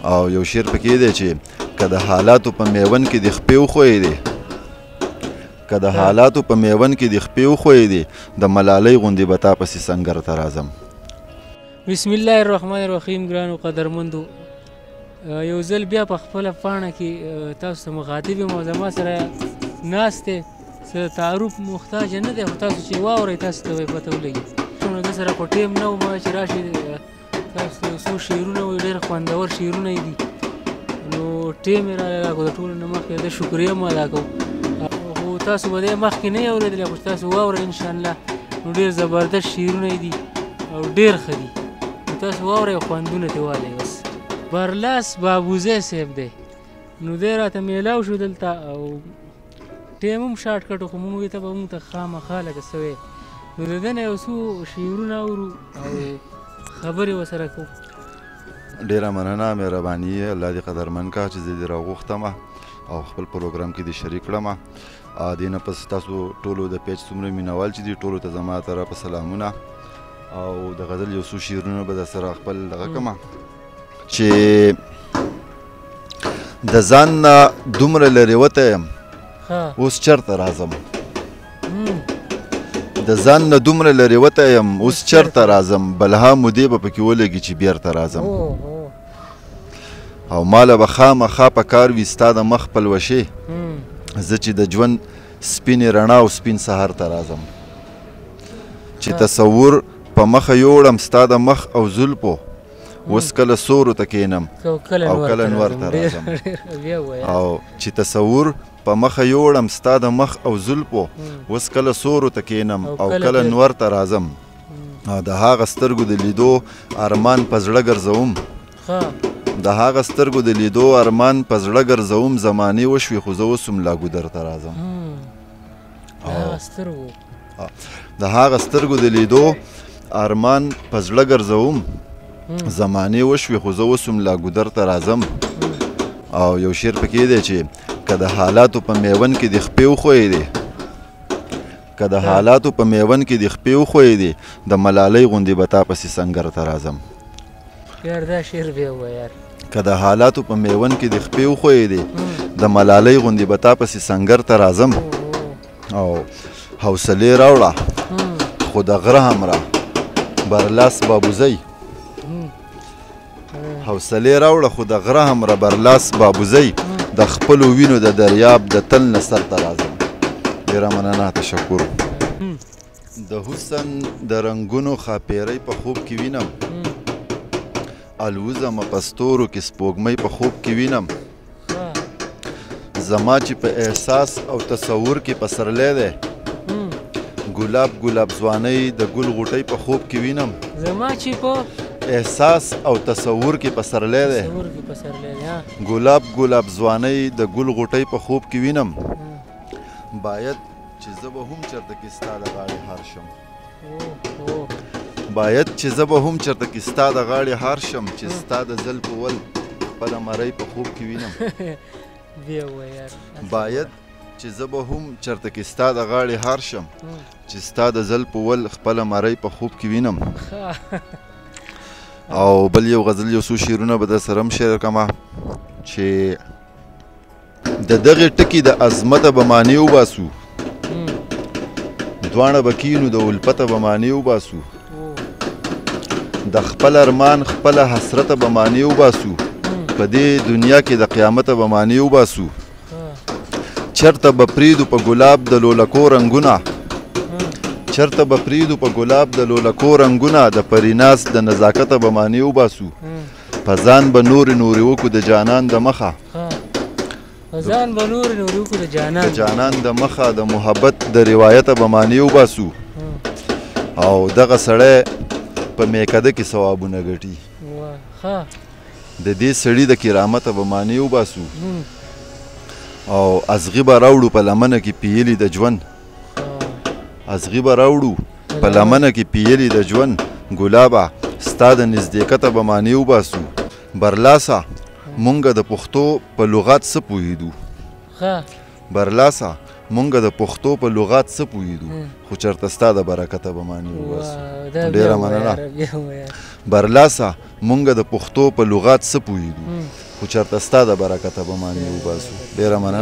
او یو شعر پکې دی چې که د حالاتو په میون کې د خپې وښویې دی که د حالاتو په میون کې د خپې وښویې دی د ملالۍ غوندې به تا پسې سنګر ته راځم. بسم الله الرحمن الرحیم. ګرانو قدرمندو، یو ځل بیا په خپله پاڼه کې تاسو ته مخاطب یم او زما سره ناست دی. څه تعارف محتاجه نه دی، خو تاسو چې واورئ تاسو ته به پته ولګي. نو ده سره خو ټیم نه و ما چې راشي تاسو ته څو شعرونه وایي، ډېر خوندور شعرونه یې دي. نو ټیم یې رالی راکړو، د ټولو نه مخکې د شکریه مو ادا کوو. خو تاسو به دې مخکې نه یې اورېدلی، خو تاسو واورئ انشاءالله. نو ډېر زبردست شعرونه یې دي او ډېر ښه دي. نو تاسو واورئ او خوندونه ترې والئ. بس برلاس بابوزی صاحب دی، نو دی راته میلاو شو دلته او ټیم هم شارټ کټ و، خو موږ ته به موږ ته خامخا لکه څه وی. نو د ده نه یو څو شعرونه اورو او خبرې ورسره کوو. ډېره مننه، مهرباني یې، الله دې قدرمن کا چې زه دې راغوښتم او خپل پروګرام کې دې شریک کړم. دې نه پس تاسو ټولو د پیج څومره مینوال چې دي ټولو ته زما طرفه سلامونه. او د غزل یو څو شعرونه به در سره خپل دغه کړم چې د ځان نه دومره لرې وتی یم اوس چېرته راځم، د ځان نه دومره لرې وتی یم اوس چېرته راځم، بلها مودې به پکې ولګي چې بیرته راځم. او ماله به خامخا په کار وي ستا د مخ پلوشې، زه چې د ژوند سپینې رڼا او سپین سهار ته راځم. چې تصور په مخه یوړم ستا د مخ او زلفو، اوس کله سورو ته کښېنم او کله نور ته راځم. او چې تصور په مخه یوړم ستا د مخ او زلفو، اوس کله سورو ته کښېنم او کله نور ته راځم. د هغه سترګو د لیدو ارمان په زړه ګرځوم، د هغه سترګو د لیدو ارمان په زړه ګرځوم، زمانې وشوې خو زه اوس هم لا ګودر ته راځم. د هغه سترګو د لیدو ارمان په زړه ګرځوم، زمانې وشوې خو زه اوس هم لا ګودر ته راځم. او یو شعر پکې دی چې که د حالاتو په میون کې د خپې وښویې دی که د حالاتو په میون کې د خپې وښویې دی د ملالۍ غوندې به تا پسې سنګر ته راځم. یار دا شعر بیا ووایه یار. که د حالاتو په میون کې د خپې وښویې دی د ملالۍ غوندې به تا پسې سنګر ته راځم. او حوصلې راوړه خو د غره همره برلاس بابوزی، حوصلې راوړه خو د غره همره برلاس بابوزی، د خپلو وینو د دریاب د تل نه سر ته راځم. ډېره مننه، تشکر. د حسن د رنګونو ښاپېرۍ په خوب کې وینم، الوزمه په ستورو کې سپوږمۍ په خوب کې وینم، زما چې په احساس او تصور کې پسرلی دی، ګلاب ګلاب ځوانۍ د ګل غوټۍ په خوب کې وینم، زما چې په احساس او تصور کې پسرلی دی، ګلاب ګلاب ځوانۍ د ګل غوټۍ په خوب کې وینم. باید چې زه به هم چېرته کې ستا د غاړې هار شم، باید چې زه به هم چېرته کې ستا د غاړې هار شم، چې ستا د زلفو ول خپله مرۍ په خوب کې وینم. باید چې زه به هم چېرته کې ستا د غاړې هار شم، چې ستا د زلفو ول خپله مرۍ په خوب کې وینم. او بل یو غزل یو څو شعرونه به در سره هم شعر کړمه چې د دغې ټکي د عظمته به معنی وباسو، دواړه به کینو د الفته به معنی وباسو، د خپل ارمان خپله حسرته به معنی وباسو، په دې دنیا کې د قیامته به معنی وباسو. چرته به پریدو په ګلاب د لولکو رنګونه، چرته به پریدو په ګلاب د لولکو رنګونه، د پریناز د نزاکته به معنی وباسو، په ځان به نورې نورې وکړو د جانان د مخه، ځان به نورې نورې وکړو د جانان د مخه، د محبت د روایته به معنی وباسو. او دغه سړی په میکده کې ثوابونه ګټي، د دې سړي د کرامته به معنی وباسو. او ازغي به راوړو په لمنه کې پیلي د ژوند، ازغي به راوړو په لمنه کې پیلي د ژوند، ګلابه ستا د نزدېکته به معنی وباسو. برلاسه مونږ د پښتو په لغات څه پوهېدو، برلاسه مونږ د پښتو په لغات څه پوهېدو خو چېرته ستا د برکته به معنی وباسو ډېره مننه برلاسه مونږ د پښتو په لغات څه پوهېدو خو چېرته ستا د برکته به معنی وباسو ډېره مننه